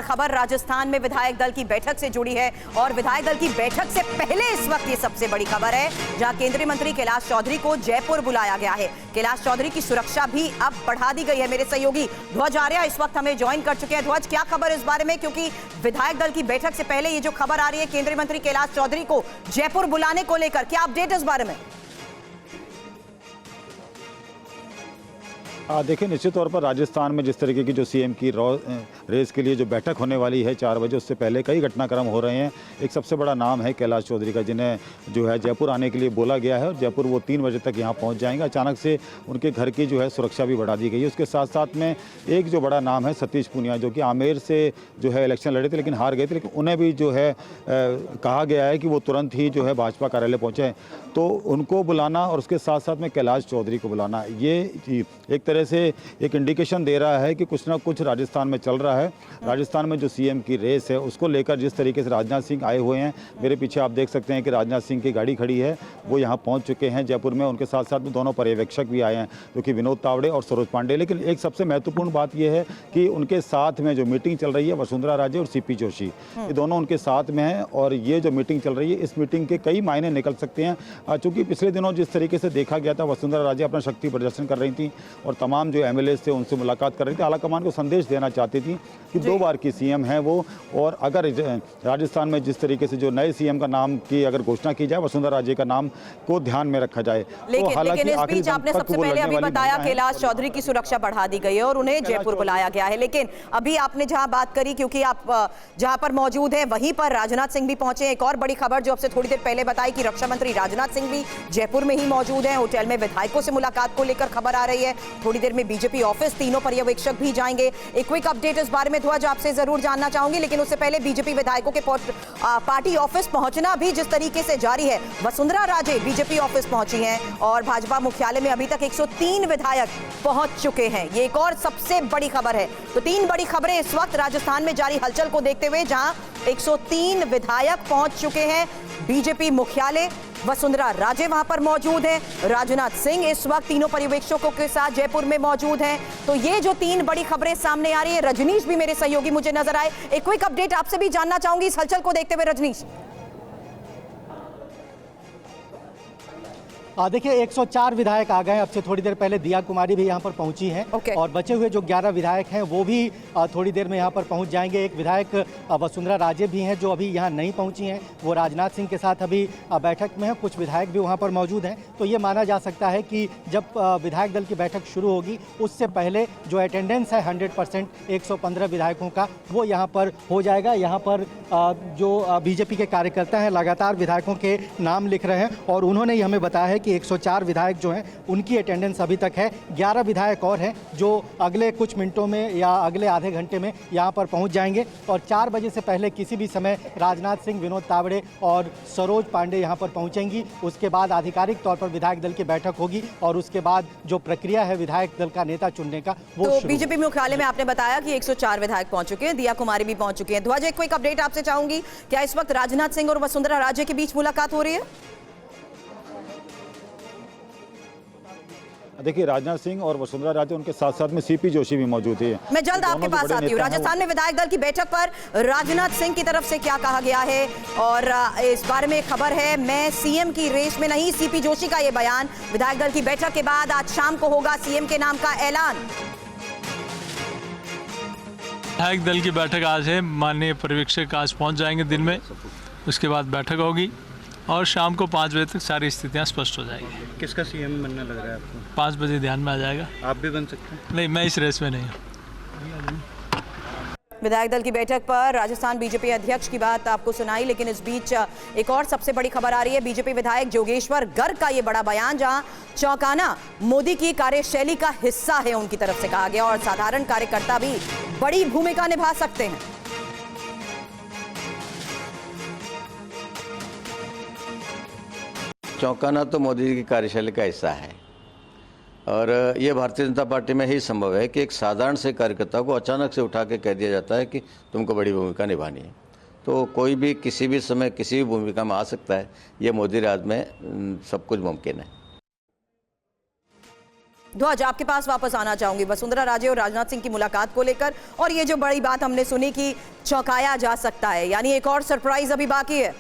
खबर राजस्थान में विधायक दल की बैठक से जुड़ी है और विधायक दल की बैठक से पहले इस वक्त ये सबसे बड़ी खबर है, जहां केंद्रीय मंत्री कैलाश चौधरी को जयपुर बुलाया गया है। कैलाश चौधरी की सुरक्षा भी अब बढ़ा दी गई है। मेरे सहयोगी ध्वज आर्या इस वक्त हमें ज्वाइन कर चुके हैं। ध्वज, क्या खबर इस बारे में, क्योंकि विधायक दल की बैठक से पहले ये जो खबर आ रही है केंद्रीय मंत्री कैलाश चौधरी को जयपुर बुलाने को लेकर, क्या अपडेट इस बारे में? देखिए, निश्चित तौर पर राजस्थान में जिस तरीके की जो सीएम की रेस के लिए जो बैठक होने वाली है 4 बजे, उससे पहले कई घटनाक्रम हो रहे हैं। एक सबसे बड़ा नाम है कैलाश चौधरी का, जिन्हें जो है जयपुर आने के लिए बोला गया है और जयपुर वो 3 बजे तक यहाँ पहुँच जाएंगे। अचानक से उनके घर की जो है सुरक्षा भी बढ़ा दी गई है। उसके साथ साथ में एक जो बड़ा नाम है सतीश पूनिया, जो कि आमेर से जो है इलेक्शन लड़े थे लेकिन हार गए थे, लेकिन उन्हें भी जो है कहा गया है कि वो तुरंत ही जो है भाजपा कार्यालय पहुँचे। तो उनको बुलाना और उसके साथ साथ में कैलाश चौधरी को बुलाना, ये एक तरह से एक इंडिकेशन दे रहा है कि कुछ ना कुछ राजस्थान में चल रहा है। राजस्थान में जो सीएम की रेस है उसको लेकर जिस तरीके से राजनाथ सिंह आए हुए हैं, मेरे पीछे आप देख सकते हैं कि राजनाथ सिंह की गाड़ी खड़ी है, वो यहाँ पहुँच चुके हैं जयपुर में। उनके साथ साथ में दोनों पर्यवेक्षक भी आए हैं, जो कि विनोद तावड़े और सरोज पांडे। लेकिन एक सबसे महत्वपूर्ण बात यह है कि उनके साथ में जो मीटिंग चल रही है वसुंधरा राजे और सीपी जोशी, ये दोनों उनके साथ में हैं। और ये जो मीटिंग चल रही है, इस मीटिंग के कई मायने निकल सकते हैं। चूँकि पिछले दिनों जिस तरीके से देखा गया था, वसुंधरा राजे अपना शक्ति प्रदर्शन कर रही थी और तमाम जो एमएलए थे उनसे मुलाकात कर रही थी। आलाकमान को संदेश देना चाहती थी कि 2 बार की सीएम है वो, और अगर राजस्थान में जिस तरीके से जो नए सीएम का नाम की अगर घोषणा की जाए, वसुंधरा राजे का नाम को ध्यान में रखा जाए। लेकिन इस बीच आपने सबसे पहले अभी बताया कैलाश चौधरी की सुरक्षा बढ़ा दी गई है और उन्हें जयपुर बुलाया गया है। लेकिन अभी आपने जहां बात करी, क्योंकि आप जहां पर मौजूद हैं वहीं पर राजनाथ सिंह भी पहुंचे। एक और बड़ी खबर जो आपसे थोड़ी देर पहले बताई कि रक्षा मंत्री राजनाथ सिंह भी जयपुर में ही मौजूद हैं। होटल में विधायकों से मुलाकात को लेकर खबर आ रही है। थोड़ी देर में बीजेपी ऑफिस तीनों पर्यवेक्षक भी जाएंगे। एक क्विक अपडेट इस बारे में ध्वज आपसे जरूर जानना चाहूंगी, लेकिन उससे पहले बीजेपी विधायकों के पार्टी ऑफिस पहुंचना भी जिस तरीके से जारी है। वसुंधरा राजे बीजेपी ऑफिस पहुंची हैं और भाजपा मुख्यालय में अभी तक 103 विधायक पहुंच चुके हैं। ये एक और सबसे बड़ी खबर है। तो 3 बड़ी खबरें इस वक्त राजस्थान में जारी हलचल को देखते हुए, जहां 103 विधायक पहुंच चुके हैं बीजेपी मुख्यालय। वसुंधरा राजे वहां पर मौजूद है, राजनाथ सिंह इस वक्त तीनों पर्यवेक्षकों के साथ जयपुर में मौजूद हैं। तो ये जो 3 बड़ी खबरें सामने आ रही है, रजनीश भी मेरे सहयोगी मुझे नजर आए। एक क्विक अपडेट आपसे भी जानना चाहूंगी इस हलचल को देखते हुए, रजनीश। देखिए, 104 विधायक आ गए। अब से थोड़ी देर पहले दिया कुमारी भी यहाँ पर पहुंची हैं और बचे हुए जो 11 विधायक हैं वो भी थोड़ी देर में यहाँ पर पहुंच जाएंगे। एक विधायक वसुंधरा राजे भी हैं जो अभी यहाँ नहीं पहुंची हैं, वो राजनाथ सिंह के साथ अभी बैठक में हैं। कुछ विधायक भी वहाँ पर मौजूद हैं। तो ये माना जा सकता है कि जब विधायक दल की बैठक शुरू होगी उससे पहले जो अटेंडेंस है 100% 115 विधायकों का, वो यहाँ पर हो जाएगा। यहाँ पर जो बीजेपी के कार्यकर्ता हैं लगातार विधायकों के नाम लिख रहे हैं और उन्होंने ही हमें बताया है कि 104 विधायक जो हैं उनकी अटेंडेंस अभी तक है। 11 विधायक और हैं जो अगले कुछ मिनटों में या अगले आधे घंटे में यहाँ पर पहुँच जाएंगे। और 4 बजे से पहले किसी भी समय राजनाथ सिंह, विनोद तावड़े और सरोज पांडे यहाँ पर पहुँचेंगी। उसके बाद आधिकारिक तौर पर विधायक दल की बैठक होगी और उसके बाद जो प्रक्रिया है विधायक दल का नेता चुनने का, वो तो बीजेपी मुख्यालय में आपने बताया कि 104 विधायक पहुंच चुके हैं, दिया कुमारी भी पहुंच चुके हैं। ध्वज, एक क्विक अपडेट आपसे चाहूंगी, क्या इस वक्त राजनाथ सिंह और वसुंधरा राजे के बीच मुलाकात हो रही है? देखिए, राजनाथ सिंह और वसुंधरा राजे, उनके साथ साथ में सीपी जोशी भी मौजूद है। मैं जल्द आपके पास आती हूँ। राजस्थान में विधायक दल की बैठक पर राजनाथ सिंह की तरफ से क्या कहा गया है और इस बारे में खबर है, मैं सीएम की रेस में नहीं, सीपी जोशी का ये बयान। विधायक दल की बैठक के बाद आज शाम को होगा सीएम के नाम का ऐलान। विधायक दल की बैठक आज है, माननीय पर्यवेक्षक आज पहुंच जाएंगे दिन में, उसके बाद बैठक होगी और शाम को 5 बजे तक सारी स्थितियां स्पष्ट हो जाएगी। किसका सीएम बनना लग रहा है आपको? 5 बजे ध्यान में आ जाएगा। आप भी बन सकते हैं? नहीं, मैं इस रेस में नहीं हूँ। विधायक दल की बैठक पर राजस्थान बीजेपी अध्यक्ष की बात आपको सुनाई, लेकिन इस बीच एक और सबसे बड़ी खबर आ रही है। बीजेपी विधायक जोगेश्वर गर्ग का ये बड़ा बयान, जहां चौंकाना मोदी की कार्यशैली का हिस्सा है उनकी तरफ से कहा गया और साधारण कार्यकर्ता भी बड़ी भूमिका निभा सकते हैं। चौंकाना तो मोदी जी की कार्यशैली का हिस्सा है और ये भारतीय जनता पार्टी में ही संभव है कि एक साधारण से कार्यकर्ता को अचानक से उठा के कह दिया जाता है कि तुमको बड़ी भूमिका निभानी है। तो कोई भी किसी भी समय किसी भी भूमिका में आ सकता है। ये मोदी राज में सब कुछ मुमकिन है। ध्वज, आपके पास वापस आना चाहूंगी वसुंधरा राजे और राजनाथ सिंह की मुलाकात को लेकर, और ये जो बड़ी बात हमने सुनी कि चौंकाया जा सकता है, यानी एक और सरप्राइज अभी बाकी है।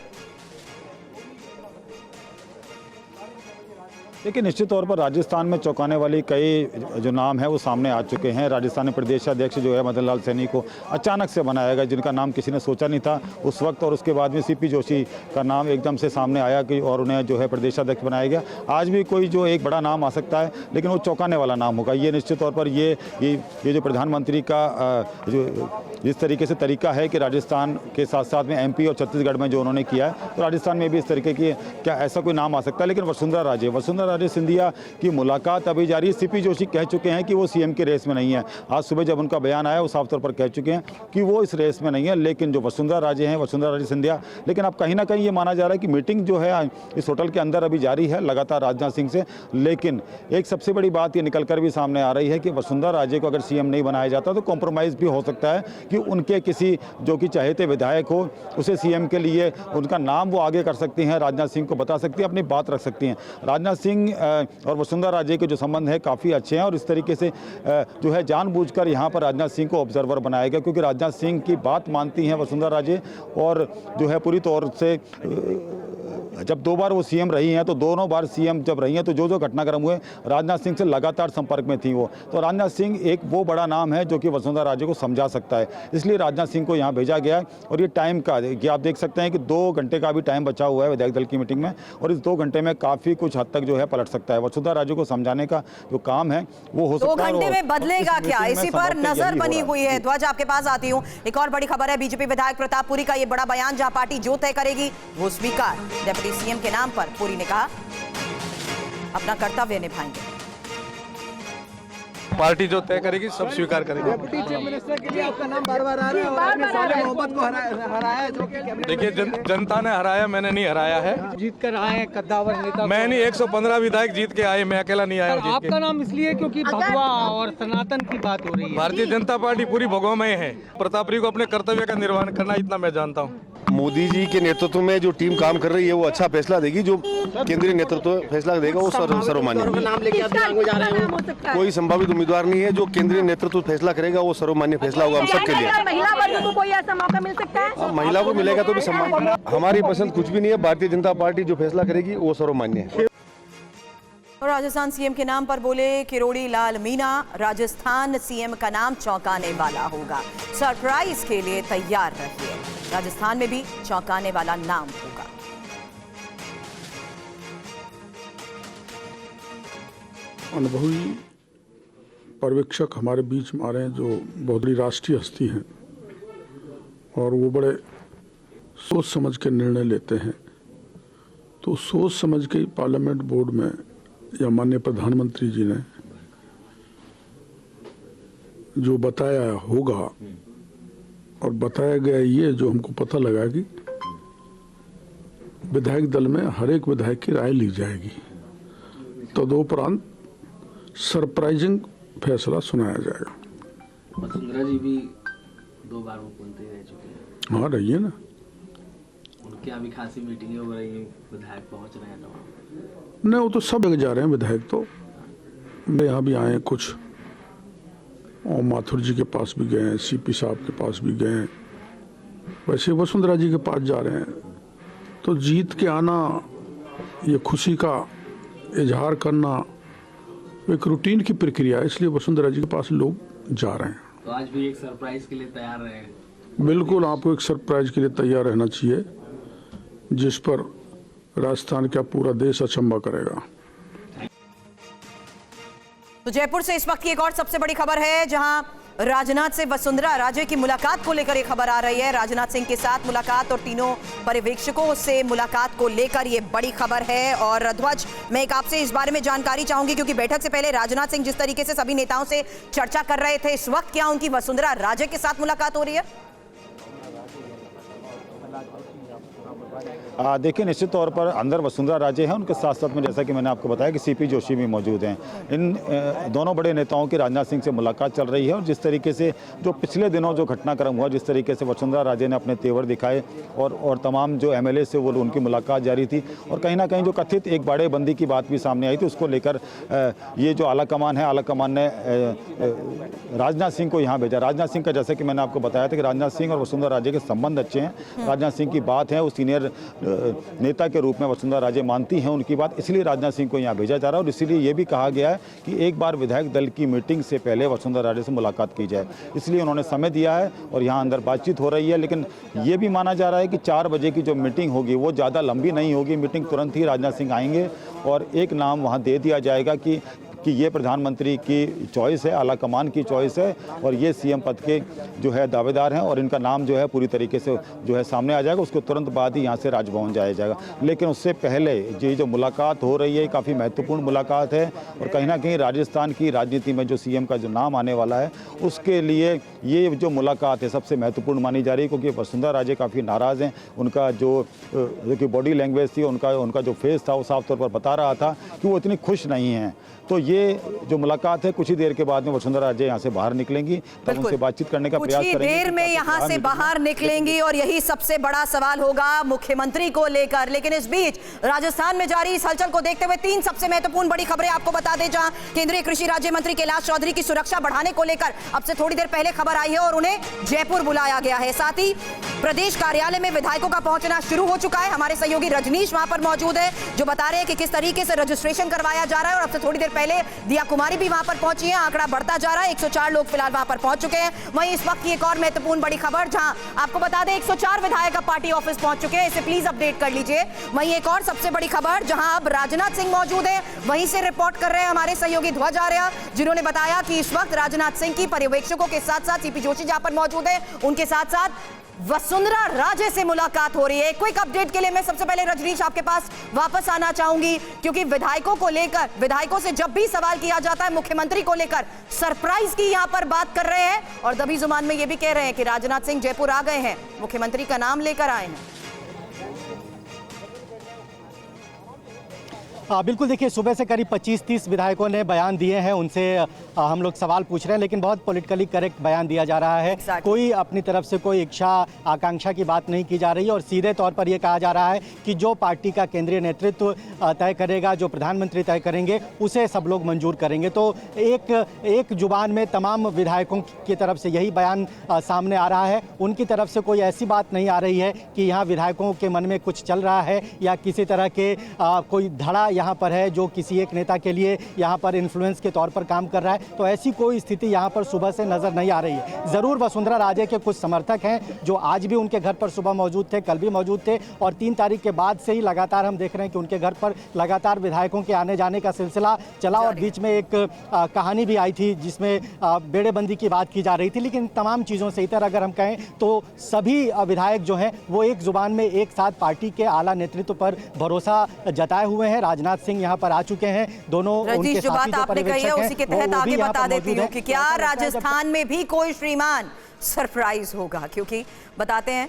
देखिए, निश्चित तौर पर राजस्थान में चौंकाने वाली कई जो नाम है वो सामने आ चुके हैं। राजस्थानी प्रदेशाध्यक्ष जो है मदन लाल सैनी को अचानक से बनाया गया, जिनका नाम किसी ने सोचा नहीं था उस वक्त, और उसके बाद में सीपी जोशी का नाम एकदम से सामने आया कि और उन्हें जो है प्रदेशाध्यक्ष बनाया गया। आज भी कोई जो एक बड़ा नाम आ सकता है, लेकिन वो चौंकाने वाला नाम होगा। ये निश्चित तौर पर ये जो प्रधानमंत्री का जो जिस तरीके से तरीका है कि राजस्थान के साथ साथ में MP और छत्तीसगढ़ में जो उन्होंने किया है, तो राजस्थान में भी इस तरीके की क्या ऐसा कोई नाम आ सकता है। लेकिन वसुंधरा राजे सिंधिया की मुलाकात अभी जारी है। सीपी जोशी कह चुके हैं कि वो CM के रेस में नहीं है। आज सुबह जब उनका बयान आया वो साफ तौर पर कह चुके हैं कि वो इस रेस में नहीं है। लेकिन जो वसुंधरा राजे सिंधिया, लेकिन अब कहीं ना कहीं ये माना जा रहा है कि मीटिंग जो है इस होटल के अंदर अभी जारी है लगातार राजनाथ सिंह से। लेकिन एक सबसे बड़ी बात ये निकल कर भी सामने आ रही है कि वसुंधरा राजे को अगर CM नहीं बनाया जाता तो कॉम्प्रोमाइज़ भी हो सकता है कि उनके किसी जो कि चाहते विधायक हो उसे CM के लिए उनका नाम वो आगे कर सकती हैं, राजनाथ सिंह को बता सकती हैं, अपनी बात रख सकती हैं। राजनाथ सिंह और वसुंधरा राजे के जो संबंध है काफ़ी अच्छे हैं, और इस तरीके से जो है जानबूझकर यहाँ पर राजनाथ सिंह को ऑब्जर्वर बनाया गया, क्योंकि राजनाथ सिंह की बात मानती हैं वसुंधरा राजे, और जो है पूरी तौर से जब 2 बार वो CM रही हैं तो दोनों बार CM जब रही हैं तो जो घटनाक्रम हुए राजनाथ सिंह से लगातार संपर्क में थी वो। तो राजनाथ सिंह एक वो बड़ा नाम है जो कि वसुंधरा राजे को समझा सकता है, इसलिए राजनाथ सिंह को यहाँ भेजा गया है। और ये टाइम का कि आप देख सकते हैं कि 2 घंटे का भी टाइम बचा हुआ है विधायक दल की मीटिंग में, और इस 2 घंटे में काफ़ी कुछ हद तक जो है पलट सकता है। वसुंधरा राजे को समझाने का जो काम है वो हो सकता है। 2 घंटे में बदलेगा क्या, इसी पर नजर बनी हुई है। ध्वज, आपके पास आती हूँ। एक और बड़ी खबर है, बीजेपी विधायक प्रतापपुरी का ये बड़ा बयान, जहां पार्टी जो तय करेगी वो स्वीकार। डिप्टी CM के नाम पर पुरी ने कहा अपना कर्तव्य निभाएंगे। पार्टी जो तय करेगी सब स्वीकार करेगी। डिप्टी चीफ मिनिस्टर के लिए आपका नाम बार-बार आ रहा है और आपने साले मोहम्मद को हराया है, जो कि देखिए जनता ने हराया, मैंने नहीं हराया है। जीत कर आए हैं कद्दावर नेता। मैं नहीं, 115 विधायक जीत के आए, मैं अकेला नहीं आया हूं जीत के। आपका नाम इसलिए क्योंकि भगवा और सनातन की बात हो रही है। भारतीय जनता पार्टी पूरी भगवामय है। प्रतापरी को अपने कर्तव्य का निर्वहन करना, इतना मैं जानता हूँ। मोदी जी के नेतृत्व में जो टीम काम कर रही है वो अच्छा फैसला देगी, जो केंद्रीय नेतृत्व फैसला देगा वो सर्वमान्य। कोई संभावित उम्मीदवार नहीं है, जो केंद्रीय नेतृत्व फैसला करेगा वो सर्वमान्य फैसला होगा हम सबके लिए। महिला वर्ग को कोई ऐसा मौका मिल सकता है? महिला को मिलेगा तो भी सम्मान। हमारी पसंद कुछ भी नहीं है, भारतीय जनता पार्टी जो फैसला करेगी वो सर्वमान्य है। और राजस्थान CM के नाम पर बोले किरोड़ी लाल मीणा, राजस्थान CM का नाम चौंकाने वाला होगा, सरप्राइज के लिए तैयार रहिए। राजस्थान में भी चौंकाने वाला नाम होगा। अनुभवी पर्यवेक्षक हमारे बीच में आ रहे हैं जो बहुत बड़ी राष्ट्रीय हस्ती हैं, और वो बड़े सोच समझ के निर्णय लेते हैं। तो सोच समझ के पार्लियामेंट बोर्ड में या माननीय प्रधानमंत्री जी ने जो बताया होगा, और बताया गया ये जो हमको पता लगा कि विधायक दल में हर एक विधायक की राय ली जाएगी, तदोपरांत सरप्राइजिंग फैसला सुनाया जाएगा। वसुंधरा जी भी 2 बार मुख्यमंत्री रह चुके हैं। हाँ, रही है ना। उनके अभी खासी मीटिंगें हो रही हैं, विधायक पहुंच रहे हैं। नहीं, वो तो सब जगह जा रहे हैं विधायक, तो यहाँ भी आए कुछ, और माथुर जी के पास भी गए हैं, CP साहब के पास भी गए हैं, वैसे वसुंधरा जी के पास जा रहे हैं। तो जीत के आना, ये खुशी का इजहार करना एक रूटीन की प्रक्रिया है, इसलिए वसुंधरा जी के पास लोग जा रहे हैं। तो आज भी एक सरप्राइज के लिए तैयार रहे? बिल्कुल, आपको एक सरप्राइज के लिए तैयार रहना चाहिए, जिस पर राजस्थान का पूरा देश अचंभा करेगा। तो जयपुर से इस वक्त की एक और सबसे बड़ी खबर है, जहां राजनाथ से वसुंधरा राजे की मुलाकात को लेकर ये खबर आ रही है। राजनाथ सिंह के साथ मुलाकात और तीनों पर्यवेक्षकों से मुलाकात को लेकर ये बड़ी खबर है। और ध्वज, मैं एक आपसे इस बारे में जानकारी चाहूंगी, क्योंकि बैठक से पहले राजनाथ सिंह जिस तरीके से सभी नेताओं से चर्चा कर रहे थे, इस वक्त क्या उनकी वसुंधरा राजे के साथ मुलाकात हो रही है? देखिए, निश्चित तौर पर अंदर वसुंधरा राजे हैं, उनके साथ साथ में जैसा कि मैंने आपको बताया कि सीपी जोशी भी मौजूद हैं। इन दोनों बड़े नेताओं की राजनाथ सिंह से मुलाकात चल रही है और जिस तरीके से जो पिछले दिनों जो घटनाक्रम हुआ, जिस तरीके से वसुंधरा राजे ने अपने तेवर दिखाए और तमाम जो एमएलए से वो उनकी मुलाकात जारी थी और कहीं ना कहीं जो कथित एक बाड़ेबंदी की बात भी सामने आई थी, उसको लेकर ये जो आला कमान है, आला कमान ने राजनाथ सिंह को यहाँ भेजा। राजनाथ सिंह का जैसा कि मैंने आपको बताया था कि राजनाथ सिंह और वसुंधरा राजे के संबंध अच्छे हैं। राजनाथ सिंह की बात है, वो सीनियर नेता के रूप में वसुंधरा राजे मानती हैं उनकी बात, इसलिए राजनाथ सिंह को यहाँ भेजा जा रहा है और इसीलिए ये भी कहा गया है कि एक बार विधायक दल की मीटिंग से पहले वसुंधरा राजे से मुलाकात की जाए, इसलिए उन्होंने समय दिया है और यहाँ अंदर बातचीत हो रही है। लेकिन ये भी माना जा रहा है कि 4 बजे की जो मीटिंग होगी वो ज़्यादा लंबी नहीं होगी। मीटिंग तुरंत ही राजनाथ सिंह आएंगे और एक नाम वहाँ दे दिया जाएगा कि ये प्रधानमंत्री की चॉइस है, आला कमान की चॉइस है और ये सीएम पद के जो है दावेदार हैं और इनका नाम जो है पूरी तरीके से जो है सामने आ जाएगा। उसको तुरंत बाद ही यहाँ से राजभवन जाया जाएगा। लेकिन उससे पहले ये जो मुलाकात हो रही है काफ़ी महत्वपूर्ण मुलाकात है और कहीं ना कहीं राजस्थान की राजनीति में जो सीएम का जो नाम आने वाला है उसके लिए ये जो मुलाकात है सबसे महत्वपूर्ण मानी जा रही है, क्योंकि वसुंधरा राजे काफ़ी नाराज़ हैं। उनका जो बॉडी लैंग्वेज थी, उनका जो फेस था वो साफ तौर पर बता रहा था कि वो इतनी खुश नहीं हैं। तो ये जो मुलाकात है कुछ ही देर के बाद में वसुंधरा राजे यहाँ से बाहर निकलेंगी, तब उनसे बातचीत करने का प्रयास करेंगे। कुछ ही देर में यहाँ से बाहर निकलेंगी और यही सबसे बड़ा सवाल होगा मुख्यमंत्री को लेकर। लेकिन इस बीच राजस्थान में जारी इस हलचल को देखते हुए 3 सबसे महत्वपूर्ण बड़ी खबरें आपको बता दें, जहां केंद्रीय कृषि राज्य मंत्री कैलाश चौधरी की सुरक्षा बढ़ाने को लेकर अब से थोड़ी देर पहले खबर आई है और उन्हें जयपुर बुलाया गया है। साथ ही प्रदेश कार्यालय में विधायकों का पहुंचना शुरू हो चुका है। हमारे सहयोगी रजनीश वहां पर मौजूद है जो बता रहे हैं कि किस तरीके से रजिस्ट्रेशन करवाया जा रहा है और अब से थोड़ी देर पहले दिया कुमारी भी वहां पर पहुंची है। आंकड़ा बढ़ता जा रहा है, 104 लोग फिलहाल वहां पर पहुंच चुके हैं। वहीं इस वक्त की एक और महत्वपूर्ण बड़ी खबर, जहां आपको बता दें 104 विधायक पार्टी ऑफिस पहुंच चुके हैं, इसे प्लीज अपडेट कर लीजिए। वहीं एक और सबसे बड़ी खबर, जहां अब राजनाथ सिंह मौजूद है, वहीं से रिपोर्ट कर रहे हैं हमारे सहयोगी ध्वज आर्य, जिन्होंने बताया कि इस वक्त राजनाथ सिंह की पर्यवेक्षकों के साथ साथ सीपी जोशी जहां पर मौजूद है, उनके साथ साथ वसुंधरा राजे से मुलाकात हो रही है। क्विक अपडेट के लिए मैं सबसे पहले रजनीश आपके पास वापस आना चाहूंगी, क्योंकि विधायकों से जब भी सवाल किया जाता है मुख्यमंत्री को लेकर सरप्राइज की यहां पर बात कर रहे हैं और दबी जुबान में यह भी कह रहे हैं कि राजनाथ सिंह जयपुर आ गए हैं, मुख्यमंत्री का नाम लेकर आए हैं। बिल्कुल, देखिए सुबह से करीब 25-30 विधायकों ने बयान दिए हैं, उनसे हम लोग सवाल पूछ रहे हैं, लेकिन बहुत पॉलिटिकली करेक्ट बयान दिया जा रहा है। कोई अपनी तरफ से कोई इच्छा आकांक्षा की बात नहीं की जा रही है और सीधे तौर पर यह कहा जा रहा है कि जो पार्टी का केंद्रीय नेतृत्व तय करेगा, जो प्रधानमंत्री तय करेंगे, उसे सब लोग मंजूर करेंगे। तो एक जुबान में तमाम विधायकों की तरफ से यही बयान सामने आ रहा है। उनकी तरफ से कोई ऐसी बात नहीं आ रही है कि यहाँ विधायकों के मन में कुछ चल रहा है या किसी तरह के कोई धड़ा यहाँ पर है जो किसी एक नेता के लिए यहाँ पर इन्फ्लुएंस के तौर पर काम कर रहा है। तो ऐसी कोई स्थिति यहाँ पर सुबह से नजर नहीं आ रही है। जरूर वसुंधरा राजे के कुछ समर्थक हैं जो आज भी उनके घर पर सुबह मौजूद थे, कल भी मौजूद थे और 3 तारीख के बाद से ही लगातार हम देख रहे हैं कि उनके घर पर लगातार विधायकों के आने जाने का सिलसिला चला और बीच में एक कहानी भी आई थी जिसमें बेड़ेबंदी की बात की जा रही थी। लेकिन तमाम चीज़ों से इतर अगर हम कहें तो सभी विधायक जो हैं वो एक जुबान में एक साथ पार्टी के आला नेतृत्व पर भरोसा जताए हुए हैं। राजनाथ सिंह यहाँ पर आ चुके हैं, दोनों उनके जो बात आपने कही है उसी के तहत आगे बता देती हूँ कि क्या राजस्थान में भी कोई श्रीमान सरप्राइज होगा, क्योंकि बताते हैं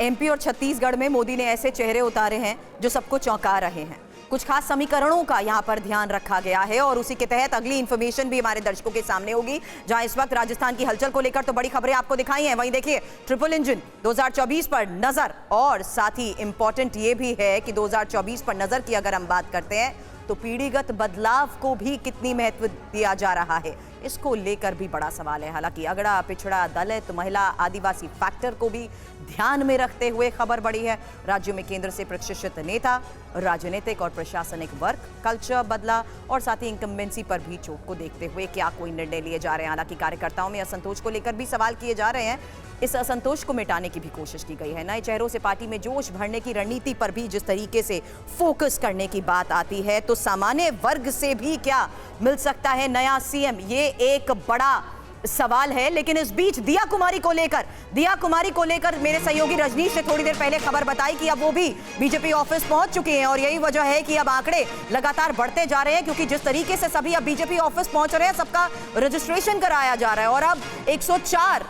एमपी और छत्तीसगढ़ में मोदी ने ऐसे चेहरे उतारे हैं जो सबको चौंका रहे हैं। कुछ खास समीकरणों का यहाँ पर ध्यान रखा गया है और उसी के तहत अगली इंफॉर्मेशन भी हमारे दर्शकों के सामने होगी, जहां इस वक्त राजस्थान की हलचल को लेकर तो बड़ी खबरें आपको दिखाई हैं। वहीं देखिए ट्रिपल इंजन 2024 पर नजर और साथ ही इंपॉर्टेंट ये भी है कि 2024 पर नजर की अगर हम बात करते हैं तो पीढ़ीगत बदलाव को भी कितनी महत्व दिया जा रहा है, इसको लेकर भी बड़ा सवाल है। हालांकि अगड़ा पिछड़ा दलित महिला आदिवासी फैक्टर को भी ध्यान में रखते हुए खबर बढ़ी है। राज्यों में केंद्र से प्रतिष्ठित नेता, राजनीतिक और प्रशासनिक वर्ग, कल्चर बदला और साथ ही इंकम्बेंसी पर भी चोट को देखते हुए क्या कोई निर्णय लिए जा रहे हैं। हालांकि कार्यकर्ताओं में असंतोष को लेकर भी सवाल किए जा रहे हैं, इस असंतोष को मिटाने की भी कोशिश की गई है। नए चेहरों से पार्टी में जोश भरने की रणनीति पर भी जिस तरीके से फोकस करने की बात आती है, तो सामान्य वर्ग से भी क्या मिल सकता है नया सीएम, ये एक बड़ा सवाल है। लेकिन इस बीच दिया कुमारी को लेकर मेरे सहयोगी रजनीश ने थोड़ी देर पहले खबर बताई कि अब वो भी बीजेपी ऑफिस पहुंच चुके हैं और यही वजह है कि अब आंकड़े लगातार बढ़ते जा रहे हैं, क्योंकि जिस तरीके से सभी अब बीजेपी ऑफिस पहुंच रहे हैं, सबका रजिस्ट्रेशन कराया जा रहा है और अब 104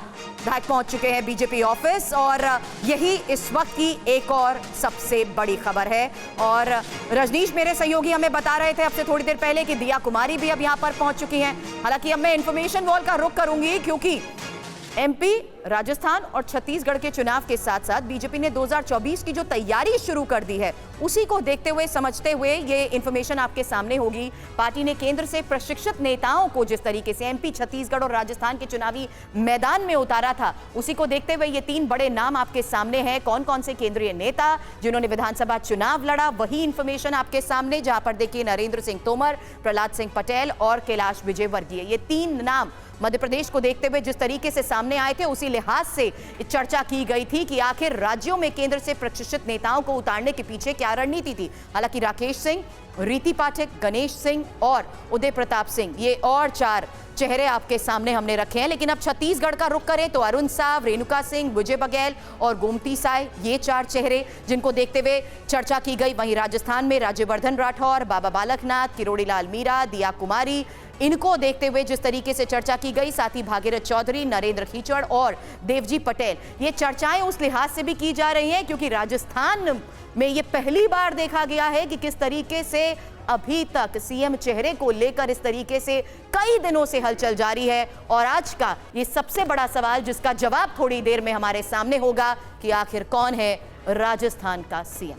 विधायक पहुंच चुके हैं बीजेपी ऑफिस और यही इस वक्त की एक और सबसे बड़ी खबर है। और रजनीश, मेरे सहयोगी हमें बता रहे थे अब से थोड़ी देर पहले कि दिया कुमारी भी अब यहां पर पहुंच चुकी हैं। हालांकि अब मैं इंफॉर्मेशन वॉल का रुख करूंगी क्योंकि एमपी, राजस्थान और छत्तीसगढ़ के चुनाव के साथ साथ बीजेपी ने 2024 की जो तैयारी शुरू कर दी है उसी को देखते हुए, समझते हुए ये इंफॉर्मेशन आपके सामने होगी। पार्टी ने केंद्र से प्रशिक्षित नेताओं को जिस तरीके से एमपी, छत्तीसगढ़ और राजस्थान के चुनावी मैदान में उतारा था, उसी को देखते हुए ये 3 बड़े नाम आपके सामने हैं। कौन कौन से केंद्रीय नेता जिन्होंने विधानसभा चुनाव लड़ा, वही इंफॉर्मेशन आपके सामने, जहां पर देखिए नरेंद्र सिंह तोमर, प्रहलाद सिंह पटेल और कैलाश विजयवर्गीय, ये 3 नाम मध्य प्रदेश को देखते हुए जिस तरीके से सामने आए थे उसी लिहाज से चर्चा की गई थी कि आखिर राज्यों में केंद्र से प्रशिक्षित नेताओं को उतारने के पीछे क्या रणनीति थी। हालांकि राकेश सिंह, रीति पाठक, गणेश सिंह और उदय प्रताप सिंह, ये और 4 चेहरे आपके सामने हमने रखे हैं। लेकिन अब छत्तीसगढ़ का रुख करें तो अरुण साव, रेणुका सिंह, विजय बघेल और गोमती साय, ये 4 चेहरे जिनको देखते हुए चर्चा की गई। वहीं राजस्थान में राज्यवर्धन राठौर, बाबा बालकनाथ, किरोड़ी लाल मीरा, दिया कुमारी, इनको देखते हुए जिस तरीके से चर्चा की गई, साथ ही भागीरथ चौधरी, नरेंद्र खीचड़ और देवजी पटेल, ये चर्चाएं उस लिहाज से भी की जा रही हैं क्योंकि राजस्थान में ये पहली बार देखा गया है कि किस तरीके से अभी तक सीएम चेहरे को लेकर इस तरीके से कई दिनों से हलचल जारी है। और आज का ये सबसे बड़ा सवाल जिसका जवाब थोड़ी देर में हमारे सामने होगा कि आखिर कौन है राजस्थान का सीएम।